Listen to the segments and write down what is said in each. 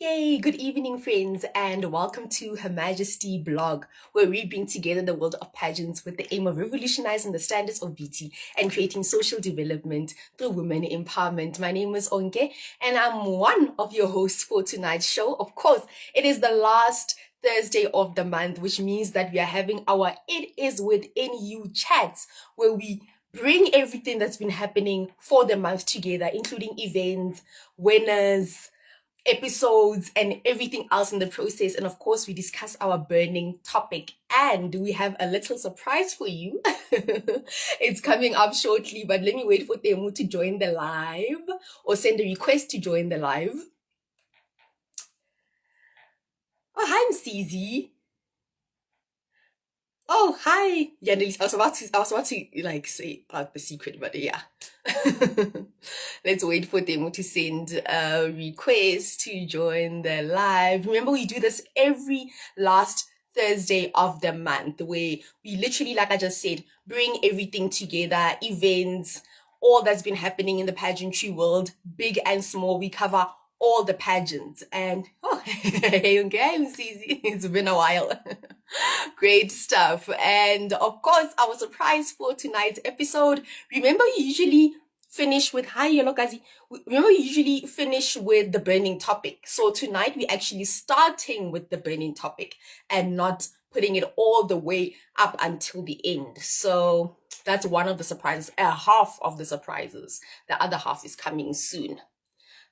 Hey, good evening, friends, and welcome to Her Majesty blog, where we bring together the world of pageants with the aim of revolutionizing the standards of beauty and creating social development through women empowerment. My name is Onke, and I'm one of your hosts for tonight's show. Of course, it is the last Thursday of the month, which means that we are having our It Is Within You chats, where we bring everything that's been happening for the month together, including events, winners, episodes and everything else in the process. And of course, we discuss our burning topic. And we have a little surprise for you. It's coming up shortly, but let me wait for Temu to join the live or send a request to join the live. Oh, hi, Mcz. Oh, hi. Yeah, I was about to like say the secret, but yeah. Let's wait for Demo to send a request to join the live. Remember, we do this every last Thursday of the month where we literally, like I just said, bring everything together, events, all that's been happening in the pageantry world, big and small. We cover all the pageants. And hey, okay, Mcz, it's been a while. Great stuff. And of course, our surprise for tonight's episode. Remember, you usually finish with hi yellow Kazi. Remember, you usually finish with the burning topic. So tonight we're actually starting with the burning topic and not putting it all the way up until the end. So that's one of the surprises, half of the surprises. The other half is coming soon.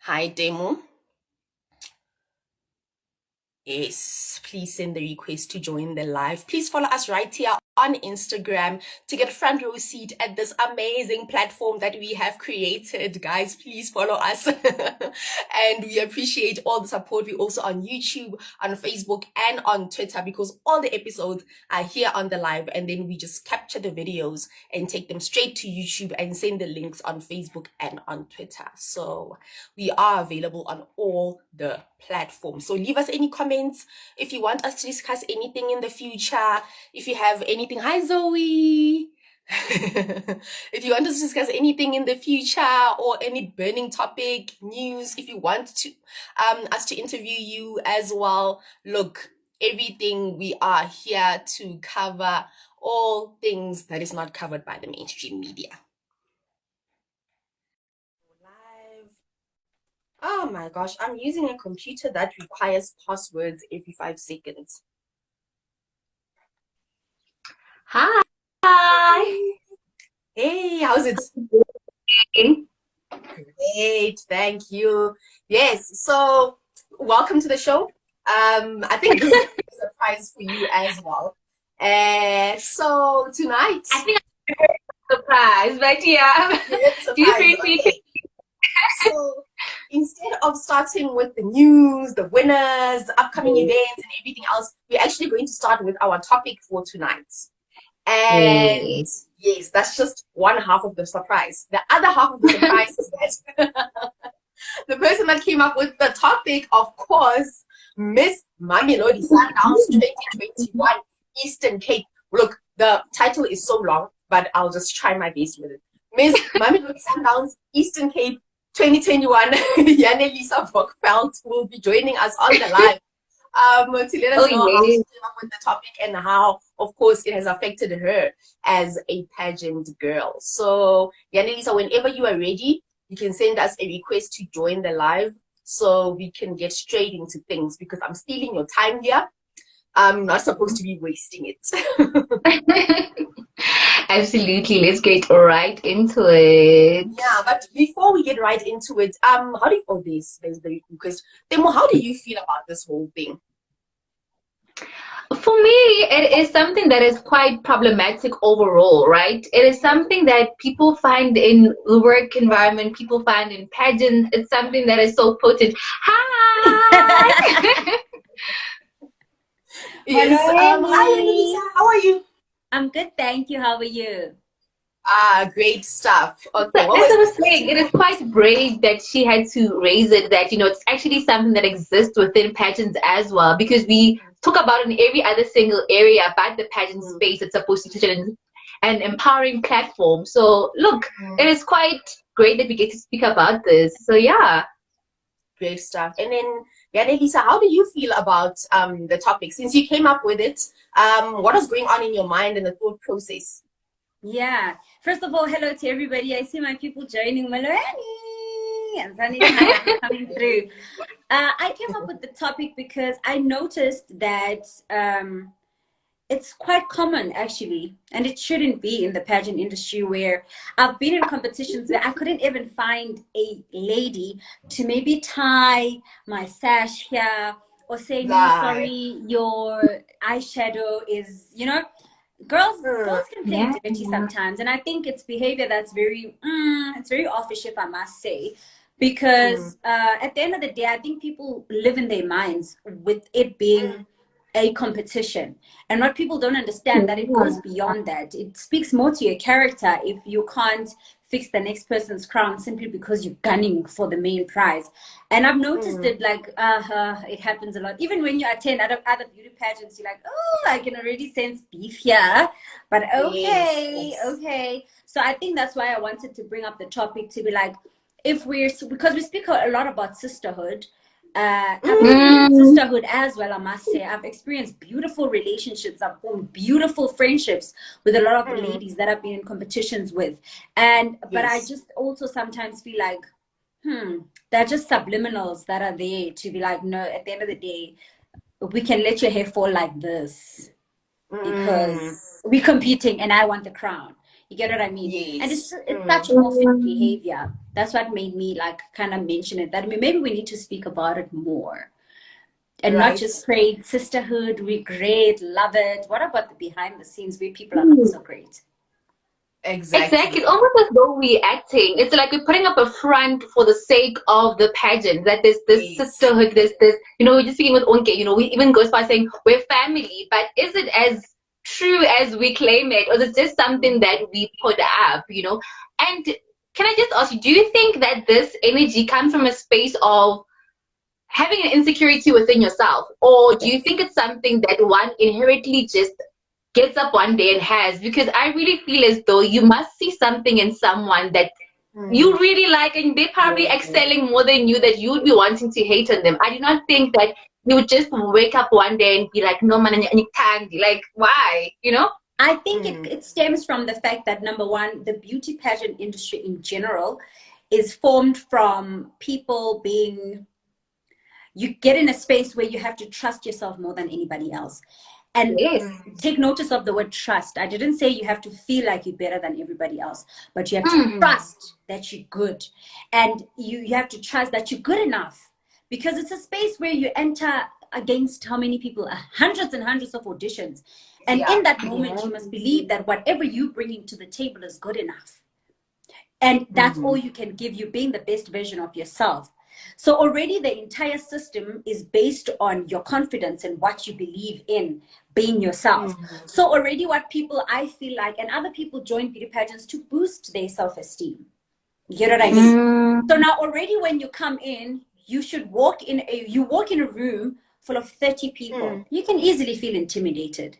Hi, Demo. Yes, please send the request to join the live. Please follow us right here on Instagram to get a front row seat at this amazing platform that we have created. Guys, please follow us. And we appreciate all the support. We're also on YouTube, on Facebook, and on Twitter because all the episodes are here on the live. And then we just capture the videos and take them straight to YouTube and send the links on Facebook and on Twitter. So we are available on all the platforms. So leave us any comments if you want us to discuss anything in the future. If you have anything, hi Zoe. If you want us to discuss anything in the future or any burning topic, news, if you want to us to interview you as well, look, everything we are here to cover, all things that is not covered by the mainstream media. Live. Oh my gosh, I'm using a computer that requires passwords every 5 seconds. Hi. Hey, how's it? Great, thank you. Yes, so welcome to the show. I think this is a surprise for you as well. So tonight, I think I'm surprised, but yeah, it's a do you surprise. repeat Okay. So instead of starting with the news, the winners, the upcoming events, and everything else, we're actually going to start with our topic for tonight. And yes, that's just one half of the surprise. The other half of the surprise is that the person that came up with the topic, of course, Miss Mamelodi Sundowns 2021 Eastern Cape. Look, the title is so long, but I'll just try my best with it. Miss Mamelodi Sundowns Eastern Cape 2021, Yanelisa Bokveld will be joining us on the live to let us know how she came up with the topic and how, of course, it has affected her as a pageant girl. So, Yanelisa, whenever you are ready, you can send us a request to join the live so we can get straight into things because I'm stealing your time here. I'm not supposed to be wasting it. Absolutely, let's get right into it. Yeah, but before we get right into it, how do you oh there's the request. Demo, how do you feel about this whole thing? For me, it is something that is quite problematic overall, right? It is something that people find in the work environment, people find in pageants. It's something that is so potent. Hi! Yes, Hello, hi, Amy. Elisa. How are you? I'm good, thank you. How are you? Great stuff. Okay, As what I was was saying, it is quite brave that she had to raise it, that, it's actually something that exists within pageants as well, because we talk about it in every other single area, but the pageant space, it's supposed to be an empowering platform. So, look, it is quite great that we get to speak about this. So, yeah. Great stuff. And then, Lisa, how do you feel about the topic? Since you came up with it, what is going on in your mind and the thought process? Yeah. First of all, hello to everybody. I see my people joining. Malwani and Sunny coming through. I came up with the topic because I noticed that it's quite common, actually, and it shouldn't be in the pageant industry, where I've been in competitions where I couldn't even find a lady to maybe tie my sash here or say, no, sorry, your eyeshadow is, girls can play dirty sometimes, and I think it's behavior that's very it's very offish, if I must say, because at the end of the day, I think people live in their minds with it being a competition, and what people don't understand, that it goes beyond that. It speaks more to your character if you can't fix the next person's crown simply because you're gunning for the main prize. And I've noticed it, like it happens a lot. Even when you attend other beauty pageants, you're like, oh, I can already sense beef here, but okay. So I think that's why I wanted to bring up the topic, to be like, because we speak a lot about sisterhood. I've experienced sisterhood as well, I must say. I've experienced beautiful relationships. I've formed beautiful friendships with a lot of ladies that I've been in competitions with. But I just also sometimes feel like, they're just subliminals that are there to be like, no, at the end of the day, we can let your hair fall like this because we're competing and I want the crown. You get what I mean? Yes. And it's such awful behavior. That's what made me like kind of mention it. That maybe we need to speak about it more, and not just praise sisterhood. We're great, love it. What about the behind the scenes where people are not so great? Exactly. It's almost as though we're acting. It's like we're putting up a front for the sake of the pageant. That there's this sisterhood, there's this, we're just speaking with Onke, we even goes by saying we're family, but is it as true as we claim it, or is it just something that we put up, And can I just ask you, do you think that this energy comes from a space of having an insecurity within yourself, or do you think it's something that one inherently just gets up one day and has? Because I really feel as though you must see something in someone that you really like, and they're probably excelling more than you, that you would be wanting to hate on them. I do not think that you would just wake up one day and be like, no man, like, why? I think it stems from the fact that, number one, the beauty pageant industry in general is formed from people you get in a space where you have to trust yourself more than anybody else. And take notice of the word trust. I didn't say you have to feel like you're better than everybody else, but you have to trust that you're good. And you have to trust that you're good enough, because it's a space where you enter against how many people? Hundreds and hundreds of auditions. And in that moment, you must believe that whatever you bringing to the table is good enough. And that's all you can give, you being the best version of yourself. So already the entire system is based on your confidence and what you believe in being yourself. So already what people, I feel like, and other people join beauty pageants to boost their self-esteem. You get what I mean? So now already when you come in, you should walk in a room full of 30 people. You can easily feel intimidated.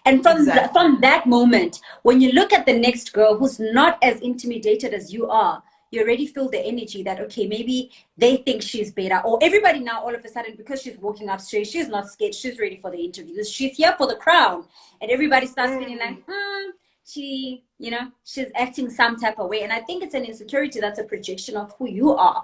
And from that moment, when you look at the next girl who's not as intimidated as you are, you already feel the energy that, okay, maybe they think she's better. Or everybody now, all of a sudden, because she's walking up straight, she's not scared, she's ready for the interviews, she's here for the crown. And everybody starts feeling like, she's acting some type of way. And I think it's an insecurity that's a projection of who you are.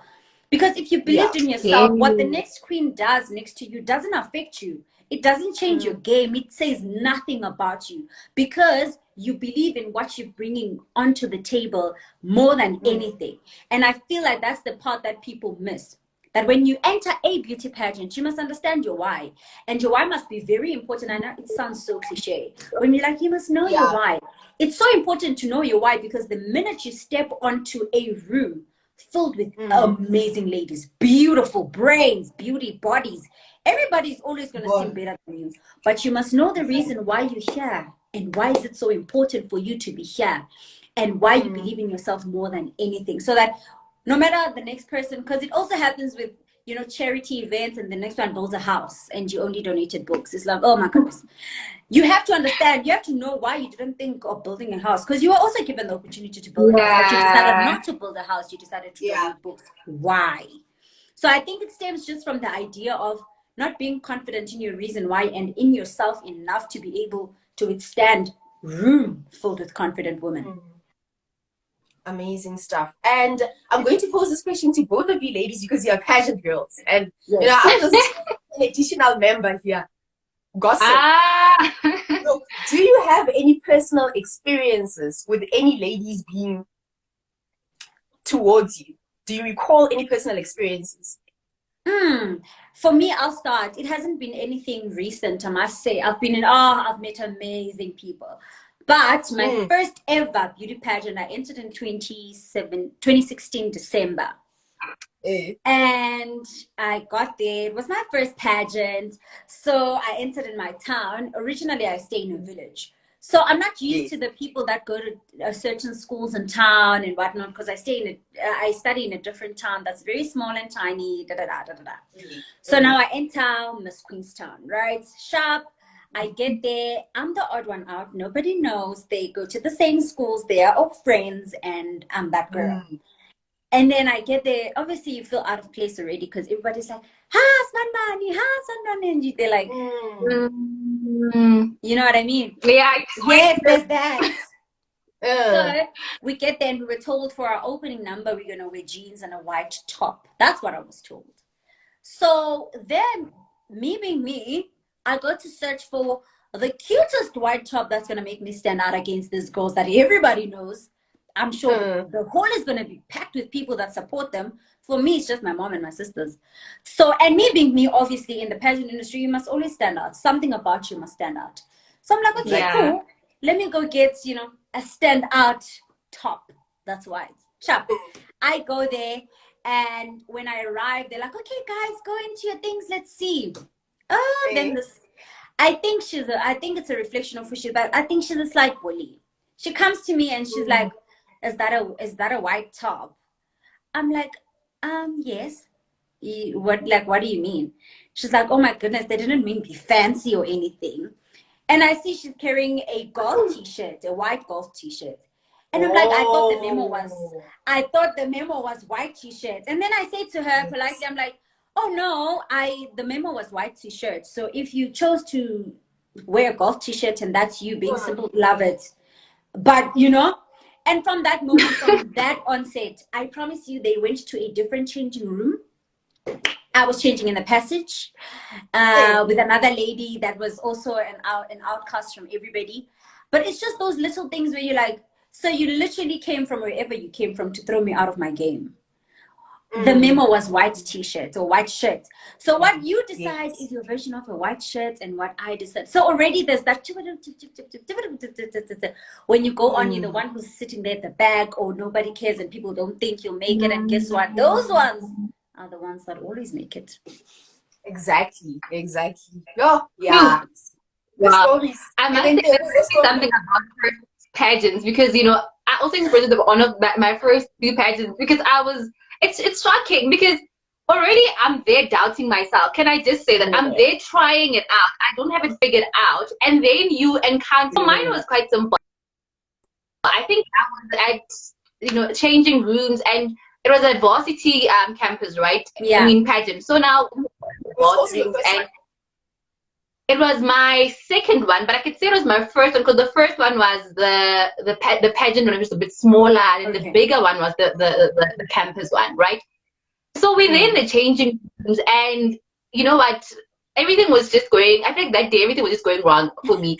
Because if you believed in yourself, what the next queen does next to you doesn't affect you. It doesn't change your game. It says nothing about you, because you believe in what you're bringing onto the table more than anything. And I feel like that's the part that people miss. That when you enter a beauty pageant, you must understand your why. And your why must be very important. I know it sounds so cliche. When you're like, you must know your why. It's so important to know your why, because the minute you step onto a room filled with amazing ladies, beautiful brains, beauty bodies, everybody's always going to seem better than you. But you must know the reason why you're here, and why is it so important for you to be here, and why you believe in yourself more than anything. So that no matter the next person, because it also happens with, charity events, and the next one builds a house and you only donated books. It's like, oh my goodness. You have to understand, you have to know why you didn't think of building a house, because you were also given the opportunity to build a house, but you decided not to build a house. You decided to donate books. Why? So I think it stems just from the idea of not being confident in your reason why and in yourself enough to be able to withstand room filled with confident women. Amazing stuff. And I'm going to pose this question to both of you ladies because you're pageant girls. And Yes. you know, I'm just an additional member here. Gossip. Look, do you have any personal experiences with any ladies being towards you? Do you recall any personal experiences? For me, I'll start. It hasn't been anything recent, I must say. I've met amazing people. But my first ever beauty pageant, I entered in 2016 December. And I got there. It was my first pageant. So I entered in my town. Originally, I stay in a village. So I'm not used to the people that go to certain schools in town and whatnot, because I study in a different town that's very small and tiny. So now I enter Miss Queenstown, right? Sharp. I get there. I'm the odd one out. Nobody knows. They go to the same schools. They are all friends, and I'm that girl. And then I get there. Obviously, you feel out of place already because everybody's like, and they're like, you know what I mean? Yeah. Yes, there's that. So we get there and we were told for our opening number, we're going to wear jeans and a white top. That's what I was told. So then, me being me, I go to search for the cutest white top that's going to make me stand out against these girls that everybody knows. I'm sure the hall is going to be packed with people that support them. For me, it's just my mom and my sisters. So, and me being me, obviously, in the pageant industry, you must always stand out. Something about you must stand out. So I'm like, okay, cool. Let me go get, a standout top. That's why. Chap. I go there, and when I arrive, they're like, okay, guys, go into your things. Let's see. Then I think it's a reflection of who she is, but I think she's a slight bully. She comes to me and she's like, is that a white top? I'm like, yes. What do you mean? She's like, oh my goodness, they didn't mean be fancy or anything. And I see she's carrying a golf t-shirt, a white golf t-shirt. And I'm like, I thought the memo was white t-shirts. And then I say to her politely, I'm like, oh no, the memo was white t-shirt. So if you chose to wear a golf t-shirt and that's you being simple, love it. But and from that moment, from that onset, I promise you, they went to a different changing room. I was changing in the passage with another lady that was also an outcast from everybody. But it's just those little things where you're like, so you literally came from wherever you came from to throw me out of my game. The memo was white t-shirts or white shirts. So what you decide is your version of a white shirt, and what I decide. So already there's that. When you go on, you're the one who's sitting there at the back, or nobody cares and people don't think you'll make it. And guess what? Those ones are the ones that always make it. Exactly. Oh, yeah. Wow. I must say something about first pageants, because I also experienced one of my first few pageants, because it's shocking, because already I'm there doubting myself. Can I just say that I'm there trying it out? I don't have it figured out, and then you encounter. So mine was quite simple. I think I was at changing rooms, and it was a varsity campus, right? Yeah. I mean pageant. So now and it was my second one, but I could say it was my first one, because the first one was the pageant when it was a bit smaller, and the bigger one was the campus one, right? So we're in the changing rooms, and you know what? Everything was just going. I think that day everything was just going wrong for me.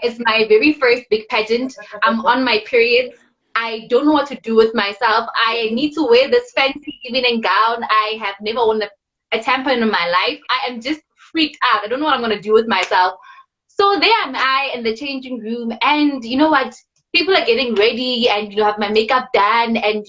It's my very first big pageant. I'm on my period. I don't know what to do with myself. I need to wear this fancy evening gown. I have never worn a tampon in my life. I am just freaked out. I don't know what I'm going to do with myself. So there am I in the changing room, and you know what? People are getting ready, and have my makeup done, and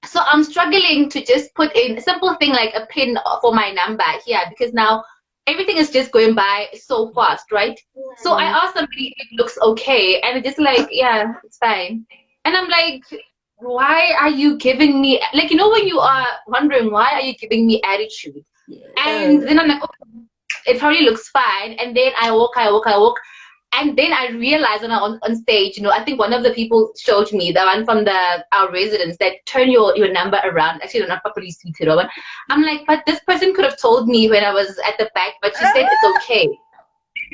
so I'm struggling to just put in a simple thing like a pin for my number here, because now everything is just going by so fast, right? So I asked somebody if it looks okay, and it's just like, yeah, it's fine. And I'm like, why are you giving me, like, when you are wondering, why are you giving me attitude? And then I'm like, okay, it probably looks fine. And then I walk. And then I realized when I was on stage, you know, I think one of the people showed me, the one from our residents, that turn your number around. Actually, they're not properly seated. But I'm like, but this person could have told me when I was at the back, but she said it's okay.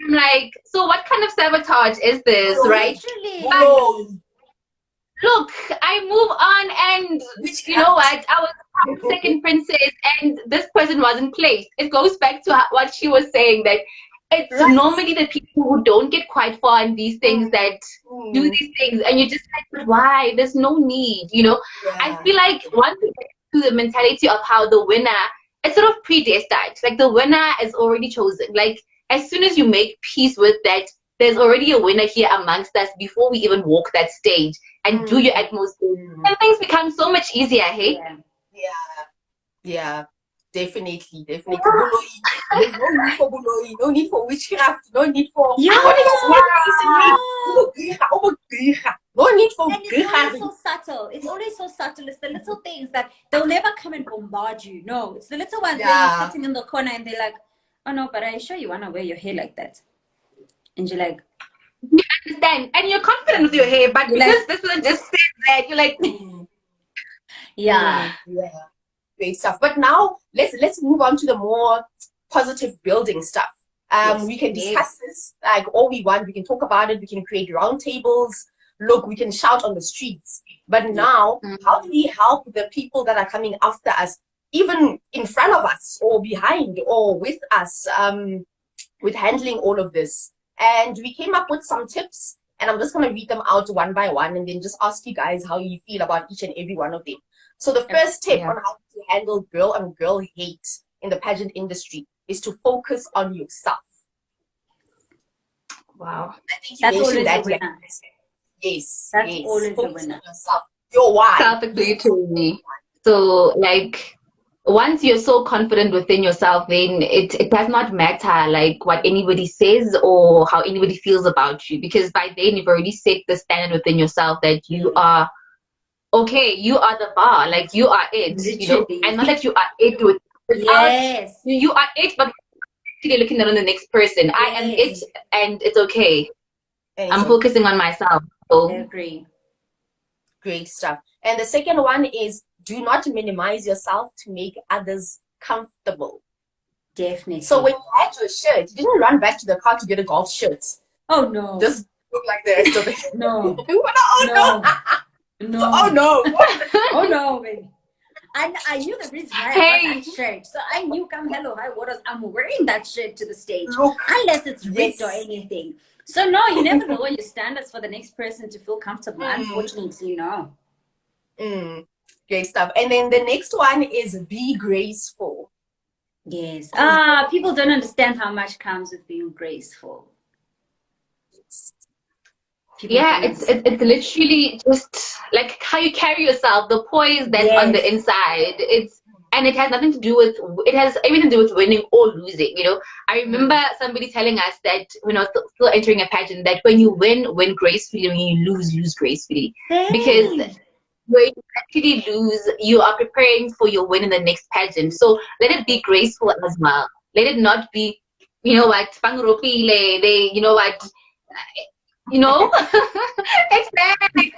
I'm like, so what kind of sabotage is this, right? Literally. But look, I move on, and you know what? I was second princess, and this person wasn't placed. It goes back to what she was saying, that it's normally the people who don't get quite far in these things that do these things, and you're just like, but why? There's no need, you know. I feel like once we get to the mentality of how the winner, it's sort of predestined. Like the winner is already chosen. Like as soon as you make peace with that, there's already a winner here amongst us before we even walk that stage and do your utmost. And things become so much easier, hey? Yeah. Definitely. There's no need for bullying, no need for witchcraft, no need for no need for and it's always so subtle. It's always so subtle. It's the little things that they'll never come and bombard you. No, it's the little ones where you're sitting in the corner and they're like, oh no, but are you sure you want to wear your hair like that? And you're like, you understand, and you're confident with your hair, but because this one just said that, you're like, yeah, great stuff. But now let's move on to the more positive building stuff. We can discuss this like all we want. We can talk about it. We can create round tables. Look, we can shout on the streets. But now, how do we help the people that are coming after us, even in front of us or behind or with us, with handling all of this? And we came up with some tips, and I'm just going to read them out one by one and then just ask you guys how you feel about each and every one of them. So the first tip on how to handle girl on girl hate in the pageant industry is to focus on yourself. Wow. I think that's always a winner. Yes. That's always a focus winner. on yourself. Your why. Self-explanatory. So like, once you're so confident within yourself, then it does not matter like what anybody says or how anybody feels about you, because by then you've already set the standard within yourself that you are okay, you are the bar, like you are it, you know, and not that you are it without you are it, but actually looking at on the next person. I am it, and it's okay. I'm focusing on myself. So I agree. Great stuff. And the second one is, do not minimize yourself to make others comfortable. Definitely. So when you had your shirt, you didn't run back to the car to get a golf shirt. Oh no. Just look like the rest of it. No. No. Oh no. Oh no, baby. I knew the reason why I got that shirt. So I knew come hello high waters, I'm wearing that shirt to the stage. Unless it's ripped or anything. So no, you never lower your standards for the next person to feel comfortable. Unfortunately, no. Great stuff. And then the next one is be graceful. Yes. People don't understand how much comes with being graceful. It's literally just like how you carry yourself, the poise that's on the inside. And it has nothing to do with, it has everything to do with winning or losing, you know. I remember somebody telling us that when I was still entering a pageant, that when you win gracefully, when you lose gracefully. Because when you actually lose, you are preparing for your win in the next pageant. So let it be graceful as well. Let it not be, you know what, you know what, you know. Exactly.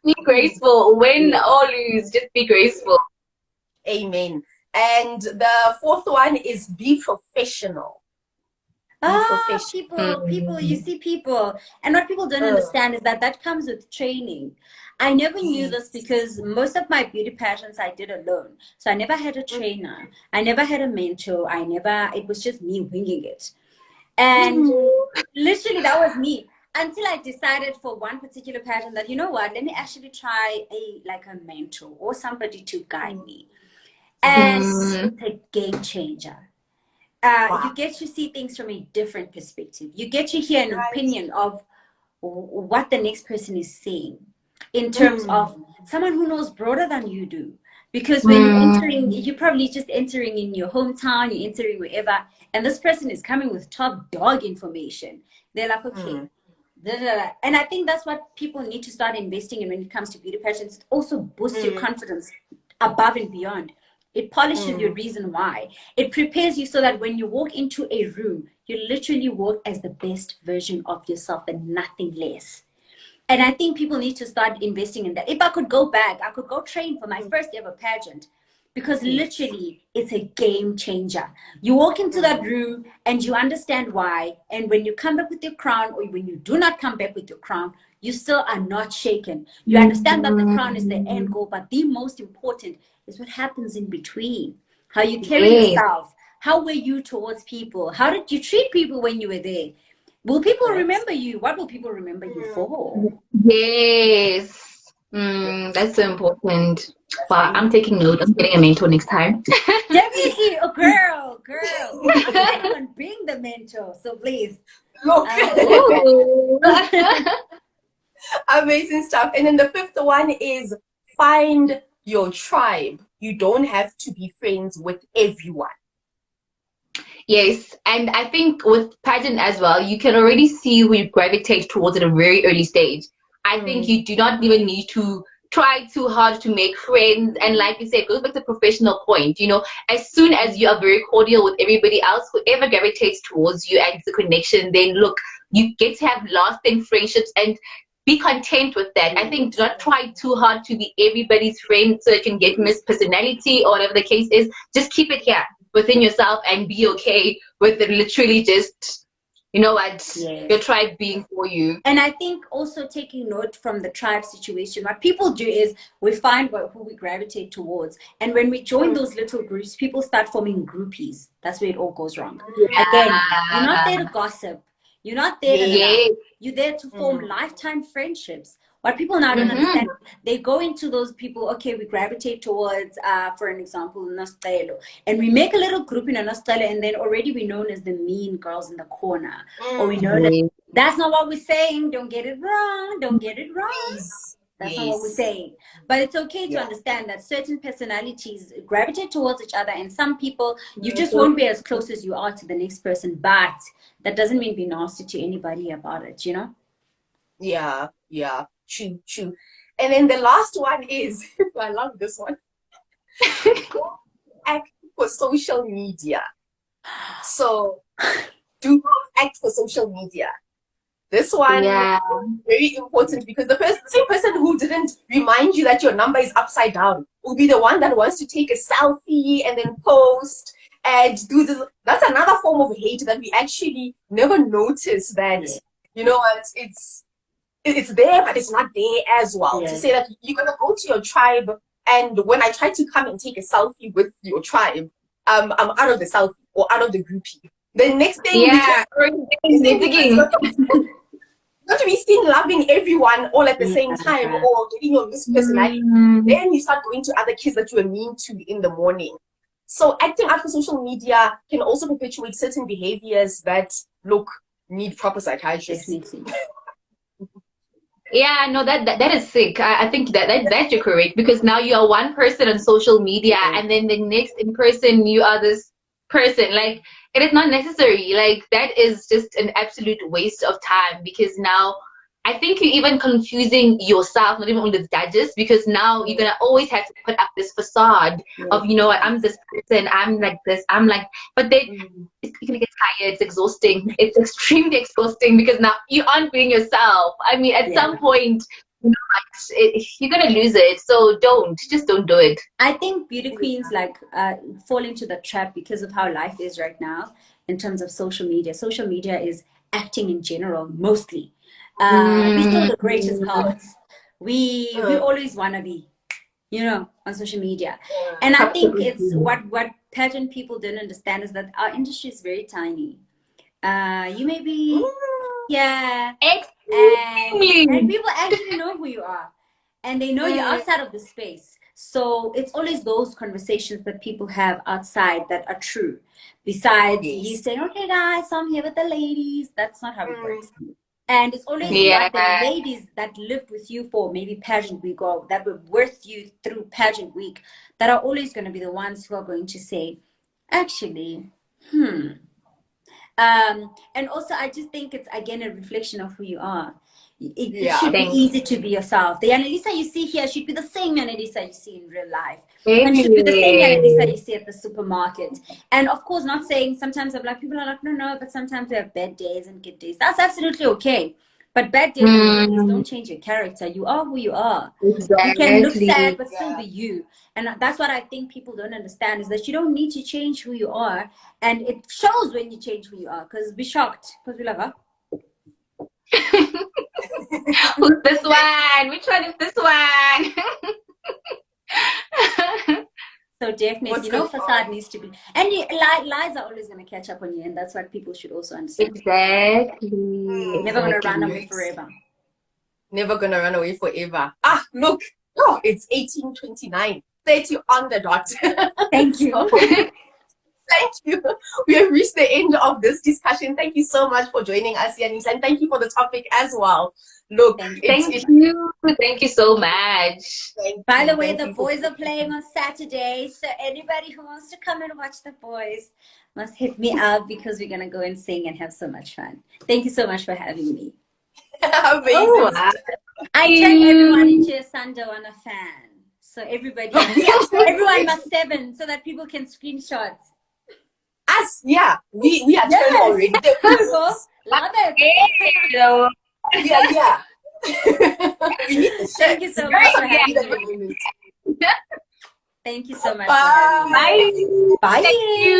Be graceful. Win or lose, just be graceful. Amen. And the fourth one is be professional. People, you see people. And what people don't understand is that comes with training. I never knew this because most of my beauty pageants I did alone. So I never had a trainer. I never had a mentor. It was just me winging it. And literally that was me. Until I decided for one particular pageant that, you know what, let me actually try a mentor or somebody to guide me. And it's a game changer. You get to see things from a different perspective. You get to hear an opinion of what the next person is saying in terms of someone who knows broader than you do. Because when you're entering, you're probably just entering in your hometown, you're entering wherever, and this person is coming with top dog information. They're like, okay. And I think that's what people need to start investing in when it comes to beauty pageants. It also boosts your confidence above and beyond. It polishes your reason why. It prepares you so that when you walk into a room, you literally walk as the best version of yourself and nothing less. And I think people need to start investing in that. If I could go back, I could go train for my first ever pageant, because literally it's a game changer. You walk into that room and you understand why. And when you come back with your crown, or when you do not come back with your crown, you still are not shaken. You understand that the crown is the end goal, but the most important is what happens in between. How you carry yourself. How were you towards people? How did you treat people when you were there? Will people remember you? What will people remember you for? Yes. That's so important. Wow, I'm taking note. I'm getting a mentor next time. Definitely, oh, girl. I'm being the mentor, so please. Look. Ooh. Amazing stuff. And then the fifth one is find your tribe. You don't have to be friends with everyone. Yes, and I think with pageant as well, you can already see who you gravitate towards at a very early stage. I think you do not even need to try too hard to make friends. And like you said, it goes back to the professional point. You know, as soon as you are very cordial with everybody else, whoever gravitates towards you and it's a connection, then look, you get to have lasting friendships and be content with that. I think do not try too hard to be everybody's friend so you can get missed personality or whatever the case is. Just keep it here within yourself and be okay with it, literally just, you know what, your tribe being for you. And I think also taking note from the tribe situation, what people do is we find who we gravitate towards. And when we join those little groups, people start forming groupies. That's where it all goes wrong. Again, you're not there to gossip. You're not there to you're there to form lifetime friendships. What people now don't understand, they go into those people, okay, we gravitate towards, for an example, Nostelo. And we make a little group in a Nostelo, and then already we're known as the mean girls in the corner. Or we know that that's not what we're saying. Don't get it wrong. Don't get it wrong. That's not what we're saying. But it's okay to understand that certain personalities gravitate towards each other, and some people, you just won't be as close as you are to the next person. But that doesn't mean be nasty to anybody about it, you know? Yeah. True. And then the last one is, I love this one. Act for social media. So do not act for social media. This one is very important, because the same person who didn't remind you that your number is upside down will be the one that wants to take a selfie and then post and do this. That's another form of hate that we actually never notice that, you know what, it's there, but it's not there as well. To say that you're going to go to your tribe, and when I try to come and take a selfie with your tribe, I'm out of the selfie or out of the groupie. The next thing, not to be seen loving everyone all at the same time or getting your missed personality. Then you start going to other kids that you were mean to in the morning. So acting out for social media can also perpetuate certain behaviors that, look, need proper psychiatrists. Yeah, no, that is sick. I think that you're correct, because now you are one person on social media, and then the next in person you are this person. Like, it is not necessary. Like, that is just an absolute waste of time, because now I think you're even confusing yourself, not even only the judges, because now you're gonna always have to put up this facade of, you know what, I'm this person, I'm like this, I'm like, but then you're gonna get tired. It's exhausting. It's extremely exhausting, because now you aren't being yourself. I mean, at some point, you know, you're gonna lose it. So just don't do it. I think beauty queens fall into the trap because of how life is right now in terms of social media. Social media is acting in general, mostly. We show the greatest parts. We always want to be, you know, on social media. And I think it's what pageant people don't understand is that our industry is very tiny. You may be, and people actually know who you are, and they know you're outside of the space. So it's always those conversations that people have outside that are true. Besides you saying, okay guys, so I'm here with the ladies. That's not how it works. And it's always what the ladies that lived with you for maybe pageant week, or that were with you through pageant week, that are always going to be the ones who are going to say, actually, and also I just think it's, again, a reflection of who you are. It should be easy to be yourself. The Annalisa you see here should be the same Annalisa you see in real life. And should be the same Annalisa you see at the supermarket. And of course, not saying, sometimes I'm like, people are like, no, but sometimes we have bad days and good days. That's absolutely okay. But bad days and good days don't change your character. You are who you are. Exactly. You can look sad, but still be you. And that's what I think people don't understand, is that you don't need to change who you are. And it shows when you change who you are, because we're shocked. Because we're like, huh? Who's this one? Which one is this one? So definitely, facade needs to be, and lies are always going to catch up on you, and that's what people should also understand. Exactly. Never going to run away forever. Never going to run away forever. Ah, look. Oh, it's 18:29. 30 on the dot. Thank you. Thank you. We have reached the end of this discussion. Thank you so much for joining us, Yanis, and thank you for the topic as well. Look, thank you. Thank you so much. By the way, the boys are playing on Saturday, so anybody who wants to come and watch the boys must hit me up, because we're gonna go and sing and have so much fun. Thank you so much for having me. Amazing. Oh, I turned everyone into a Sandoana fan, so everybody, everyone must 7, so that people can screenshot. Us, yeah, we are turned already. Love it. Yeah. We need the Thank you so much for having me. Thank you so much. Bye. Bye. Thank you.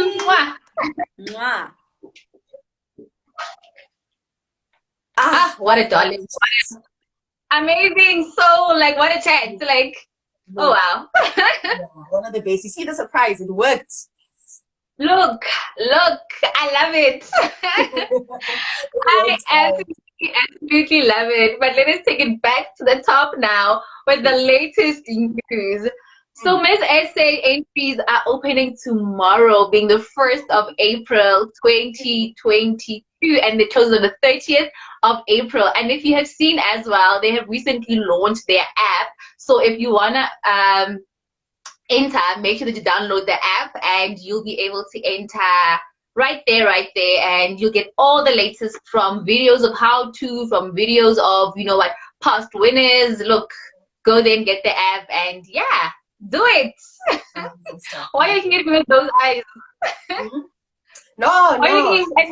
Mwah. What a darling. Amazing. So, like, what a chat. Like, oh, wow. One of the best. You see the surprise. It worked. Look, I love it. I absolutely love it. But let us take it back to the top now with the latest news. So Miss SA entries are opening tomorrow, being the 1st of April 2022, and they chose on the 30th of April. And if you have seen as well, they have recently launched their app. So if you wanna enter, make sure that you download the app, and you'll be able to enter right there, and you'll get all the latest, from videos of how to, from videos of, past winners. Look, go there and get the app, and yeah, do it. Why are you looking at me with those eyes? No. Why are you looking at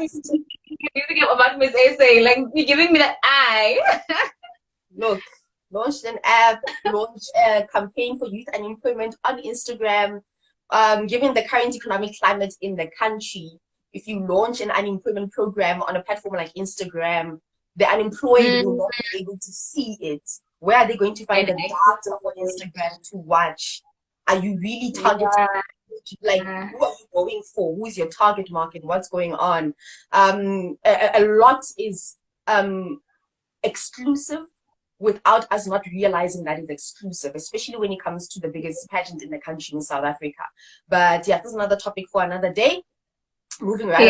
me about Miss SA? Like, you're giving me that eye. Look. Launched an app, launched a campaign for youth unemployment on Instagram. Given the current economic climate in the country, if you launch an unemployment program on a platform like Instagram, the unemployed will not be able to see it. Where are they going to find the data for Instagram to watch? Are you really targeting? Like, who are you going for? Who's your target market? What's going on? A lot is exclusive, without us not realizing that it's exclusive, especially when it comes to the biggest pageant in the country, in South Africa. But yeah, this is another topic for another day. Moving right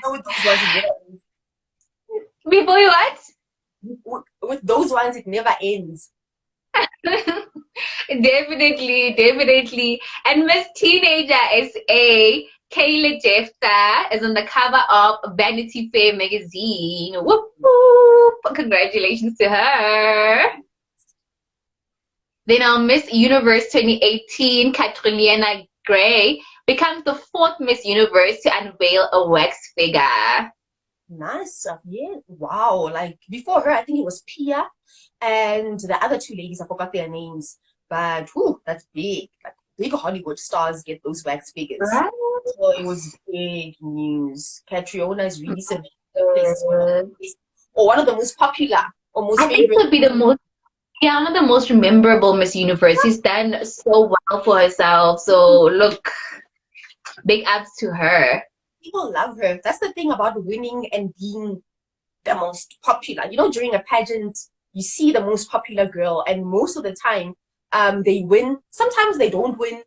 along. Before you what? With those ones, it never ends. Definitely. And Miss Teenager SA, Kayla Jefta, is on the cover of Vanity Fair magazine. Whoop, whoop. Congratulations to her. Then our Miss Universe 2018, Katrina Gray, becomes the 4th Miss Universe to unveil a wax figure. Nice. Yeah. Wow. Like, before her, I think it was Pia and the other 2 ladies. I forgot their names. But whew, that's big. Like, big Hollywood stars get those wax figures. Right. So it was big news. Catriona is really cementing the place, or one of the most popular, or most favorite. I think it would be the most, one of the most memorable Miss Universe. She's done so well for herself. So look, big ups to her. People love her. That's the thing about winning and being the most popular. During a pageant, you see the most popular girl, and most of the time, they win. Sometimes they don't win.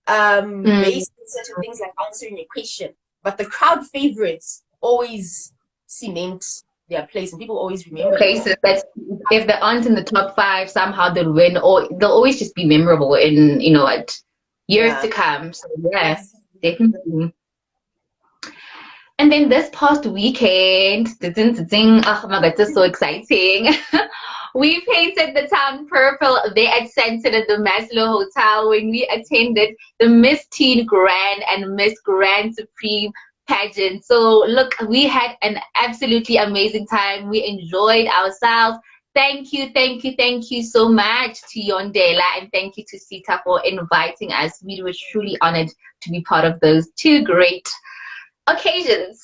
Based on certain things like answering a question, but the crowd favorites always cement their place, and people always remember places that if they aren't in the top 5, somehow they'll win, or they'll always just be memorable in years to come. So yes, definitely. And then this past weekend, oh my god, this is so exciting. We painted the town purple there at Sunset at the Maslow Hotel when we attended the Miss Teen Grand and Miss Grand Supreme pageant. So look, we had an absolutely amazing time. We enjoyed ourselves. Thank you, thank you, thank you so much to Yondela, and thank you to Sita for inviting us. We were truly honored to be part of those two great occasions.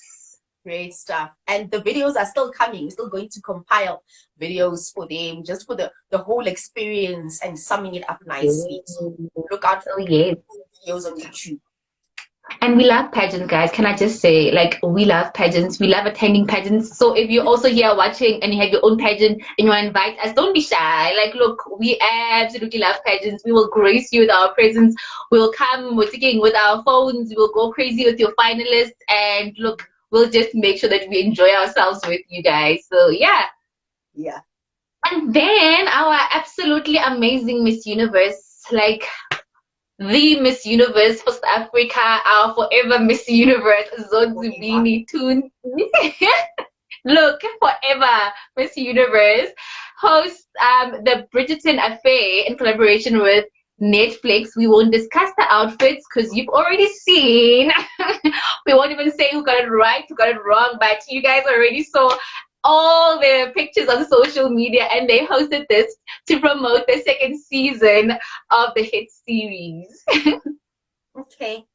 Great stuff. And the videos are still coming. We're still going to compile videos for them, just for the whole experience and summing it up nicely. So look out for videos on YouTube. And we love pageants, guys. Can I just say, like, we love pageants. We love attending pageants. So if you're also here watching and you have your own pageant and you want to invite us, don't be shy. Like, look, we absolutely love pageants. We will grace you with our presence. We'll come with our phones. We'll go crazy with your finalists. And look, we'll just make sure that we enjoy ourselves with you guys. So, yeah. Yeah. And then our absolutely amazing Miss Universe, like, the Miss Universe for South Africa, our forever Miss Universe, Zonzibini Toon. Look, forever Miss Universe hosts the Bridgerton Affair in collaboration with Netflix. We won't discuss the outfits because you've already seen. We won't even say who got it right, who got it wrong, but you guys already saw all the pictures on social media, and they hosted this to promote the second season of the hit series. Okay.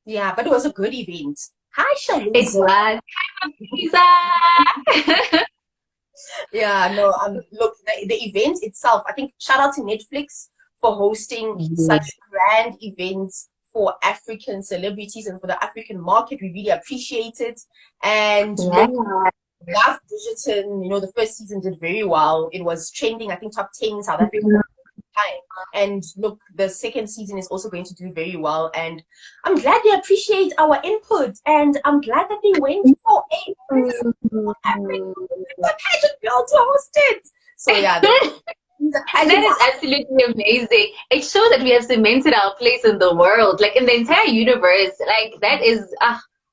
Yeah, but it was a good event. Hi, Shalisa. It was. Lisa. Yeah, no, look, the event itself, I think shout out to Netflix for hosting such grand events for African celebrities and for the African market. We really appreciate it. And look, love Bridgerton, the first season did very well. It was trending, I think, top 10 in South Africa. And look, the second season is also going to do very well. And I'm glad they appreciate our input. And I'm glad that they went for a African pageant girl to host it. So yeah, that is absolutely amazing. It shows that we have cemented our place in the world, like in the entire universe. Like that is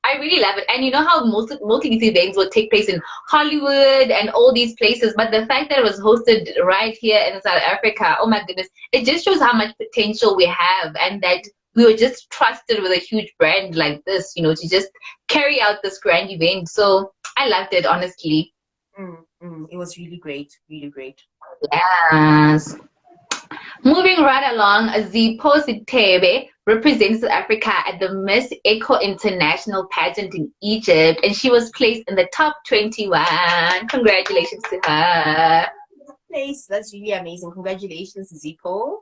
I really love it. And you know how most of these events will take place in Hollywood and all these places, but the fact that it was hosted right here in South Africa, oh my goodness, it just shows how much potential we have, and that we were just trusted with a huge brand like this, to just carry out this grand event. So I loved it, honestly. It was really great, really great. Yes. Moving right along, Zipho Sitebe represents South Africa at the Miss Echo International pageant in Egypt, and she was placed in the top 21. Congratulations to her. That's really amazing. Congratulations, Zipho.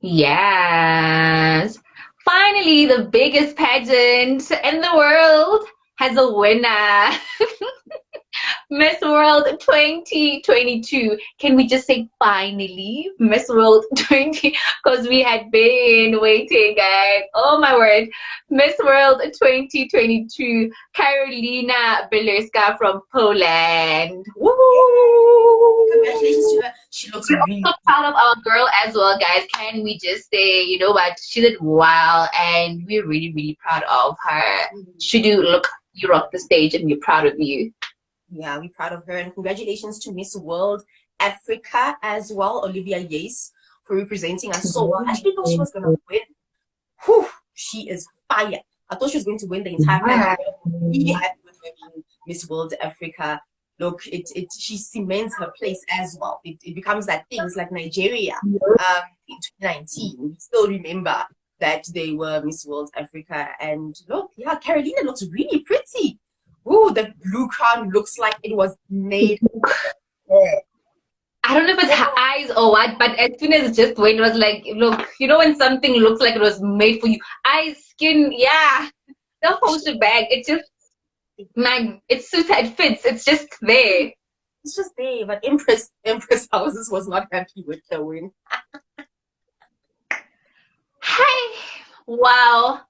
Yes. Finally, the biggest pageant in the world has a winner. Miss World 2022. Can we just say finally Miss World 20? Because we had been waiting, guys. Oh my word. Miss World 2022, Karolina Bielerska from Poland. Woo! Congratulations to her. She looks really so proud of our girl as well, guys. Can we just say, you know what? She did well, and we're really, really proud of her. Should you look, you rock the stage, and we're proud of you. Yeah, we're proud of her. And congratulations to Miss World Africa as well, Olivia Yates, for representing us so well. I actually thought she was going to win. Whew, she is fire. I thought she was going to win the entire pageant. I'm really happy with her being Miss World Africa. Look, she cements her place as well. It becomes that thing. It's like Nigeria in 2019. We still remember that they were Miss World Africa. And look, yeah, Carolina looks really pretty. Ooh, the blue crown looks like it was made. I don't know if it's her eyes or what, but as soon as it just went, it was like, look, when something looks like it was made for you, eyes, skin, yeah, the whole shebang. It just, man, it suits her, it fits. It's just there. It's just there, but Empress Houses was not happy with the win. Hey, wow.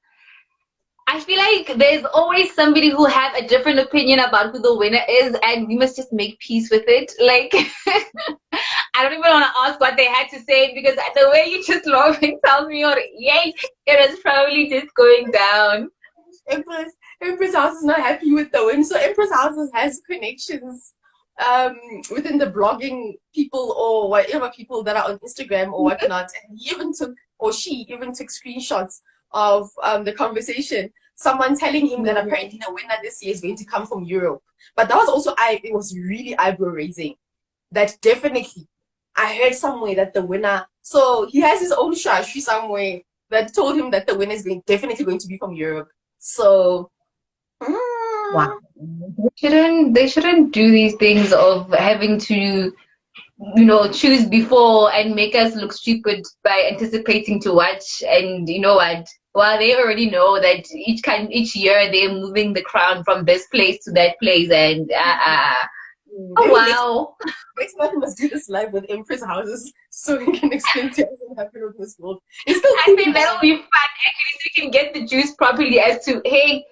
I feel like there's always somebody who have a different opinion about who the winner is, and we must just make peace with it. Like, I don't even want to ask what they had to say, because the way you just laughing tells me, yay, it was probably just going down. Empress House is not happy with the win. So Empress House has connections within the blogging people or whatever people that are on Instagram or whatnot. And he even took, or she even took screenshots of the conversation. Someone telling him that apparently the winner this year is going to come from Europe. But that was also it was really eyebrow raising. That definitely I heard somewhere that the winner, so he has his own shashi somewhere that told him that the winner is definitely going to be from Europe. So wow. They shouldn't do these things of having to, choose before and make us look stupid by anticipating to watch. And you know what? Well, they already know that each year they're moving the crown from this place to that place, and oh wow! Next month we must do this live with Empress Houses so we can explain to us what happened with this world. I think that'll be fun actually, so you can get the juice properly as to, hey,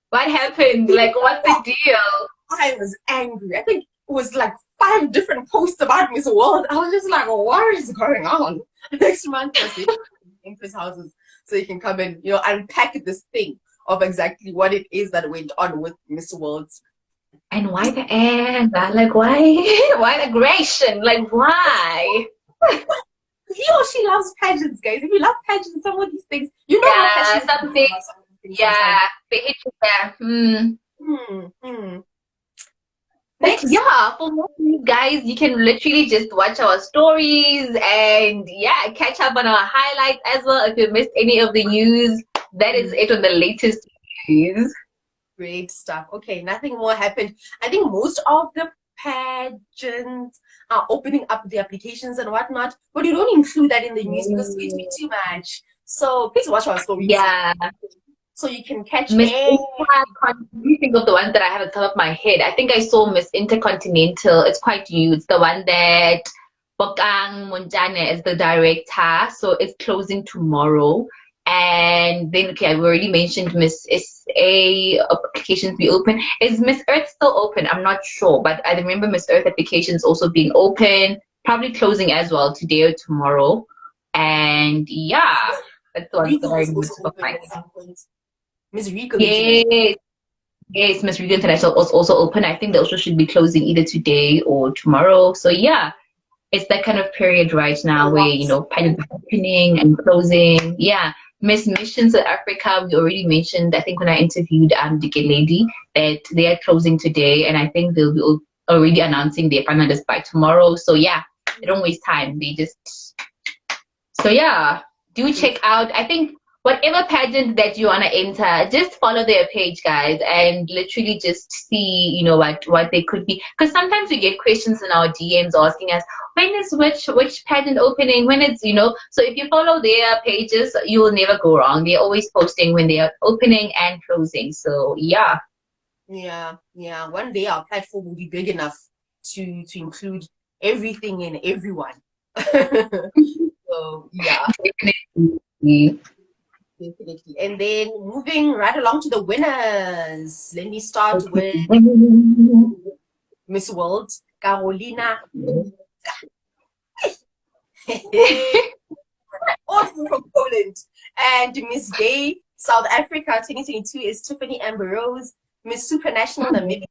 what happened? Like, what's the deal? I was angry. I think it was like 5 different posts about Miss World. I was just like, what is going on? Next month we'll do Empress Houses so you can come and unpack this thing of exactly what it is that went on with Miss World. And why the anger? Like, why? Why the aggression? Like, why? He or she loves pageants, guys. If you love pageants, some of these things, how something. Yeah, they hit you there. But yeah, for most of you guys, you can literally just watch our stories and catch up on our highlights as well. If you missed any of the news, that is it on the latest news. Great stuff. Okay, nothing more happened. I think most of the pageants are opening up the applications and whatnot, but you don't include that in the news because it's going to be too much. So please watch our stories. Yeah. So you can catch Miss you think of the ones that I have at the top of my head. I think I saw Miss Intercontinental. It's quite new. It's the one that Bokang Monjane is the director. So it's closing tomorrow. And then, I've already mentioned Miss SA applications be open. Is Miss Earth still open? I'm not sure, but I remember Miss Earth applications also being open, probably closing as well today or tomorrow. And that's the one that I remember. Miss Regal. Yes, Miss Regal International was also open. I think they also should be closing either today or tomorrow. So it's that kind of period right now where pageants are opening and closing. Miss Mission South Africa, we already mentioned, I think when I interviewed the lady, that they are closing today, and I think they'll be already announcing their finalists by tomorrow. So they don't waste time. They just do check out. I think whatever pageant that you want to enter, just follow their page, guys, and literally just see, what they could be. Because sometimes we get questions in our DMs asking us, when is which pageant opening? When it's, so if you follow their pages, you will never go wrong. They're always posting when they are opening and closing. So, Yeah. One day our platform will be big enough to include everything and everyone. So, Definitely. And then moving right along to the winners. Let me start with Miss World, Carolina. Also from Poland. And Miss Gay, South Africa 2022 is Tiffany Amber Rose. Miss Supranational Namibia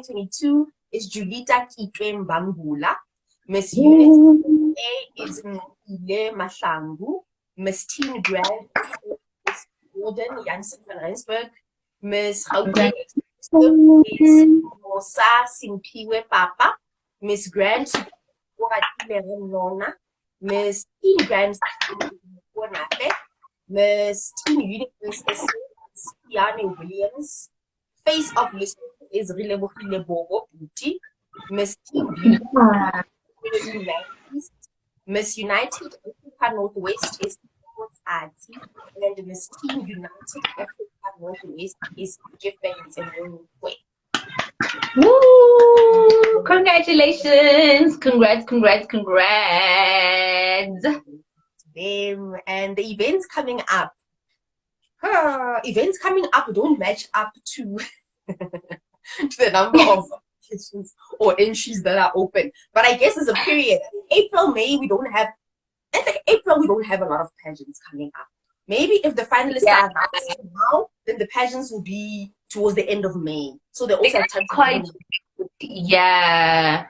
2022 is Julita Kitwe Mbangula. Miss Unit A is Ile Mashangu. Miss Teen Grand Gordon Jansen van Rensburg. Miss Gauteng is Mosa Simpiwe Papa. Miss Grand Nona. Miss Teen Grand Miss Teen Universe is Tiane Williams. Face of List is Rilebohile Bobo Booty. Miss Teen Beauty Miss United Africa Northwest is Ati, and Miss Teen United Africa Northwest is Jeffens and Way. Woo! Congratulations! Congrats! Them and the events coming up. Events coming up don't match up to to the number of applications or entries that are open. But I guess there's a period. April, May, we don't have a lot of pageants coming up. Maybe if the finalists Yeah. are announced now, then the pageants will be towards the end of May. So they also have time to Quite, yeah.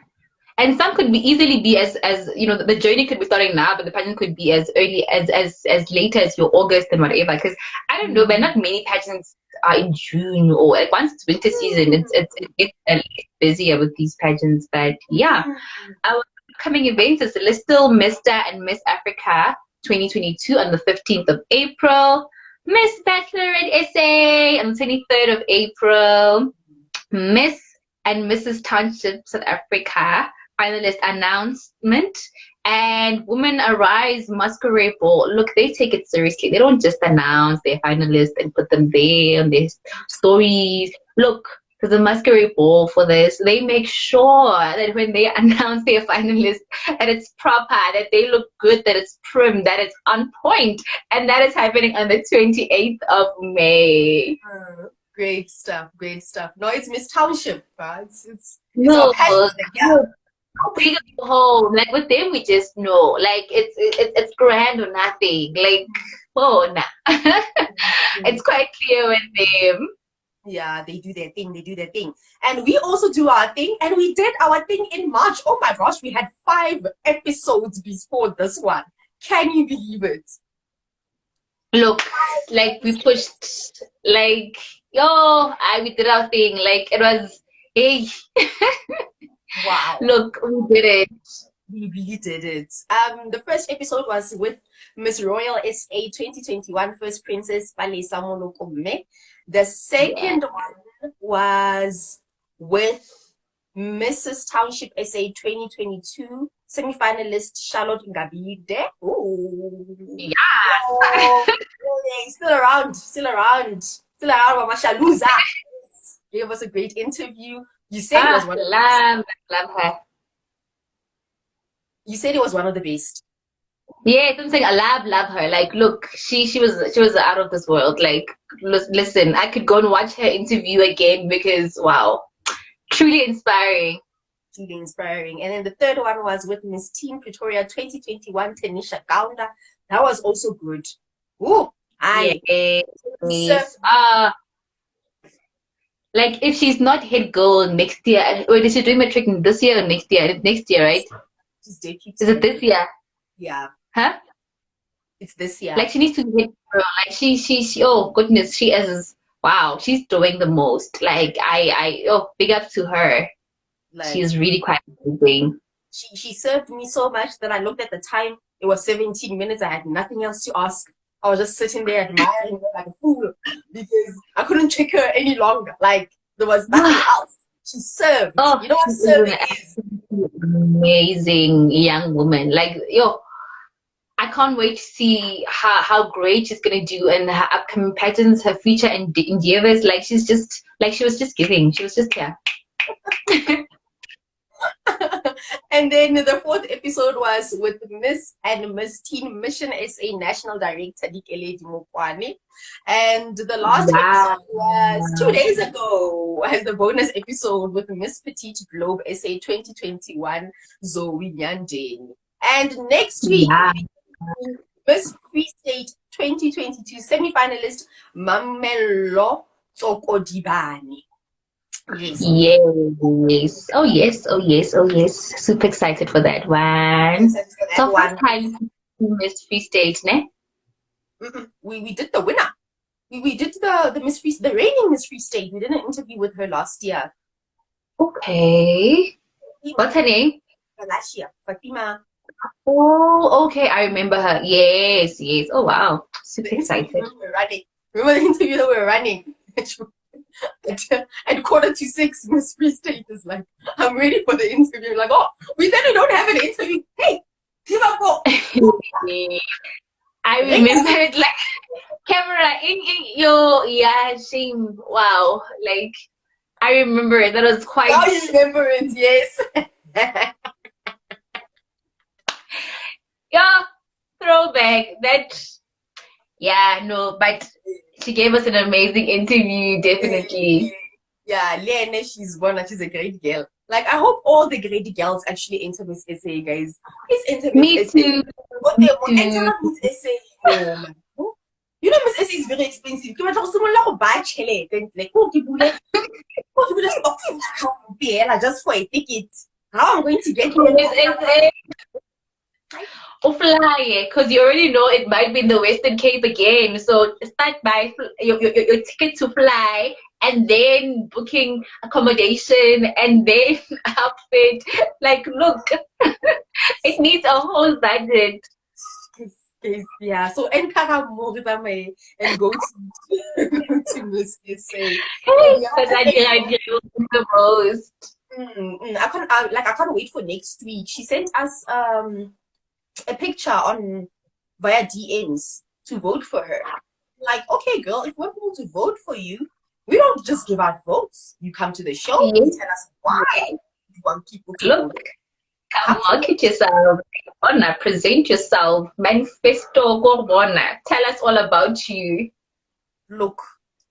And some could be easily be as you know, the journey could be starting now, but the pageant could be as early as late as your August and whatever. Because I don't know, but not many pageants are in June, or like once it's winter season, it gets a little busier with these pageants. But yeah, our upcoming events is still Mr. and Miss Africa 2022 on the 15th of April, Miss Bachelorette SA on the 23rd of April, Miss and Mrs. Township South Africa finalist announcement, and Women Arise Masquerade Ball. Look, they take it seriously. They don't just announce their finalists and put them there on their stories. Look, there's a masquerade ball for this. They make sure that when they announce their finalists, that it's proper, that they look good, that it's prim, that it's on point, and that is happening on the 28th of May. Great stuff, great stuff. No, it's Miss Township, right? It's No, yeah. big home. Like with them, we just know, like it's grand or nothing. Like, oh nah, it's quite clear with them. Yeah, they do their thing. They do their thing, and we also do our thing. And we did our thing in March. Oh my gosh, we had 5 episodes before this one. Can you believe it? Look, like we pushed, like we did our thing. Like it was, hey. Wow. Look, we did it. We really did it. The first episode was with Miss Royal SA 2021 First Princess Palesa Monokome. The second one was with Mrs. Township SA 2022 semi-finalist Charlotte Ngabide. Oh, yeah. Still around, Mama Shaluza. Gave us a great interview. You said it was one of love her. You said it was one of the best. Yeah, I'm saying I love her. Like, look, she was out of this world. Like, listen, I could go and watch her interview again because wow, truly inspiring. Truly inspiring. And then the third one was with Miss Teen Pretoria 2021 Tanisha Kaunda. That was also good. Ooh, like if she's not head girl next year, or is she doing matric this year or next year? Next year, right? She's deputy. Is it this year? Yeah. Huh? It's this year. Like she needs to be head girl. Like she oh goodness, she is wow, she's doing the most. Like big up to her. Like, she's really quite amazing. She served me so much that I looked at the time. It was 17 minutes. I had nothing else to ask. I was just sitting there admiring her like a fool because I couldn't check her any longer. Like there was nothing else. She served. Oh, you know what serving is? Amazing young woman. Like I can't wait to see how great she's gonna do and her upcoming pageants, her future endeavors. Like she's just like she was just giving. She was just here. And then the fourth episode was with Miss and Miss Teen Mission SA National Director Dikeledi Mokwane. And the last episode was 2 days ago as the bonus episode with Miss Petite Globe SA 2021 Zoe Nyandeni. And next week, Miss Free State 2022 semi-finalist Mamelo Tsokodibani. Yes. Oh yes. Super excited for that one. So first time Miss Free State, ne? We did the winner. We did the Miss Free, the reigning Miss Free State. We did an interview with her last year. Okay. What's her name? Last year, Fatima. Oh, okay. I remember her. Yes. Oh wow. Super excited. Remember the interview that we were running? At 5:45, Miss Free State is like, I'm ready for the interview. Like, oh, we said we don't have an interview. Hey, give up. I remember it like camera in shame. Wow. Like I remember it. That was quite. Now you remember it, yes. Throwback. But she gave us an amazing interview, definitely. Yeah, Lene, she's a great girl. Like, I hope all the great girls actually enter Miss SA, guys. Please enter Miss SA. Me too. Enter Miss SA. You know, Miss S is very expensive. You want to buy chile, then like, oh, you will stock just for a ticket. How I'm going to get It's or fly, because you already know it might be in the Western Cape again. So start by your ticket to fly, and then booking accommodation, and then outfit. Like, look, it needs a whole budget. Yeah, so Nkara more and go to Miss say. But I the most. I can't wait for next week. She sent us a picture on via DMs to vote for her. Like, okay, girl, if we're going to vote for you, we don't just give out votes. You come to the show, you tell us why you want people to look. vote. Come market yourself, Bona, present yourself, manifesto, Bona. Tell us all about you. Look,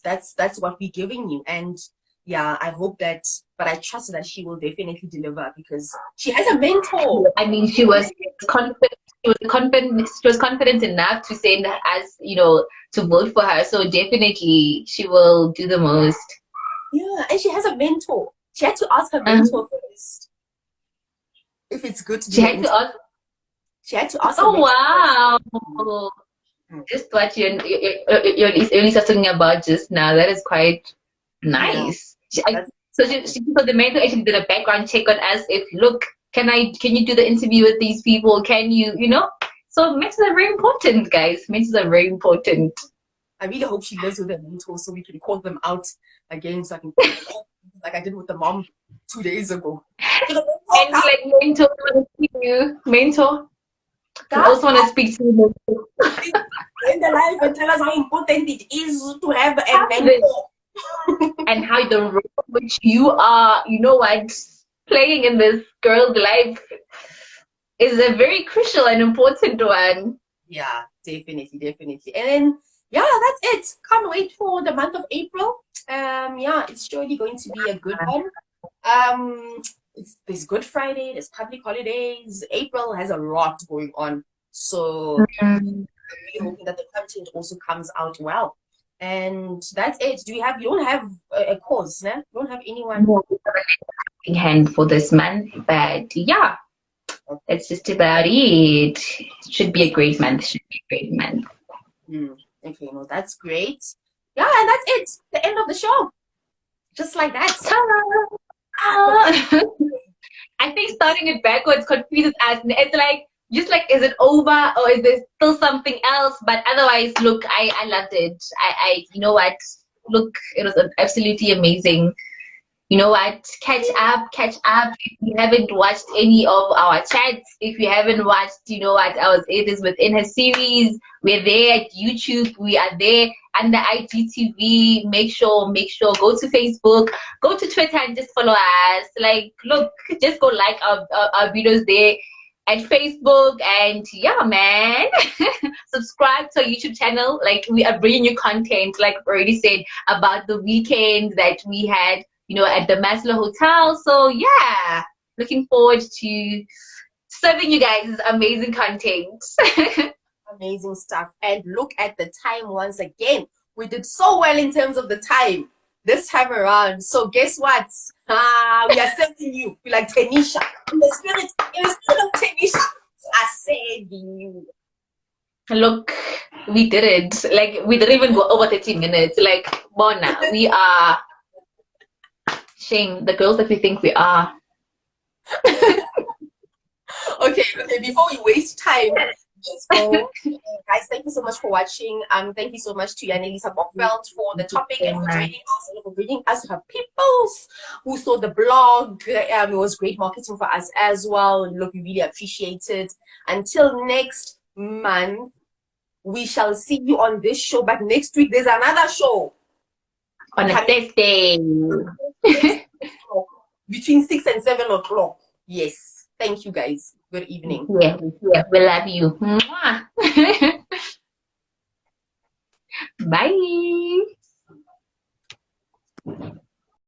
that's what we're giving you, and yeah, I hope that, but I trust that she will definitely deliver because she has a mentor. I mean, she was confident. She was confident enough to send us, to vote for her. So definitely, she will do the most. Yeah, and she has a mentor. She had to ask her mentor first if it's good to do. She had to ask. Oh wow! Just what you're talking about just now. That is quite nice. Yeah. So the mentor actually did a background check on us. If look, can you do the interview with these people? Can you, So mentors are very important, guys. Mentors are very important. I really hope she lives with her mentors so we can call them out again, so I can like I did with the mom 2 days ago. And like mentor, mentor. I also want to speak to you in the life and tell us how important it is to have a mentor. And how the role which you are, playing in this girl's life is a very crucial and important one. Yeah, definitely. And then, yeah, that's it. Can't wait for the month of April. Yeah, it's surely going to be a good one. There's Good Friday, there's public holidays. April has a lot going on. So I'm really hoping that the content also comes out well. And that's it. You don't have a cause, né? You don't have anyone in hand for this month, but yeah, that's just about it. Should be a great month. Okay, no, that's great. Yeah, and that's it. The end of the show. Just like that. I think starting it backwards confuses us. It's like, just like, is it over or is there still something else? But otherwise, look, I loved it. You know what? Look, it was absolutely amazing. You know what? Catch up. If you haven't watched any of our chats, if you haven't watched, it is within her series. We're there at YouTube. We are there under IGTV. Make sure, go to Facebook, go to Twitter and just follow us. Like, look, just go like our videos there at Facebook, and yeah, man, subscribe to our YouTube channel. Like, we are bringing you content, like I already said, about the weekend that we had, at the Maslow Hotel. So yeah, looking forward to serving you guys amazing content. Amazing stuff. And look at the time once again. We did so well in terms of the time this time around. So guess what? We are serving you. We're like Tanisha. In the spirit of Tanisha, I saved you. Look, we did it. Like, we didn't even go over 30 minutes. Like, Bona, we are shame the girls that we think we are. Okay, before we waste time, let's go. Guys, thank you so much for watching. Thank you so much to Yanelisa Bockfeld for the topic and for joining us and for bringing us her peoples who saw the blog. It was great marketing for us as well. Look, we really appreciate it. Until next month, we shall see you on this show. But next week, there's another show. On a Thursday. Between 6 and 7 o'clock. Yes. Thank you, guys. Good evening. Yeah, we love you. Bye.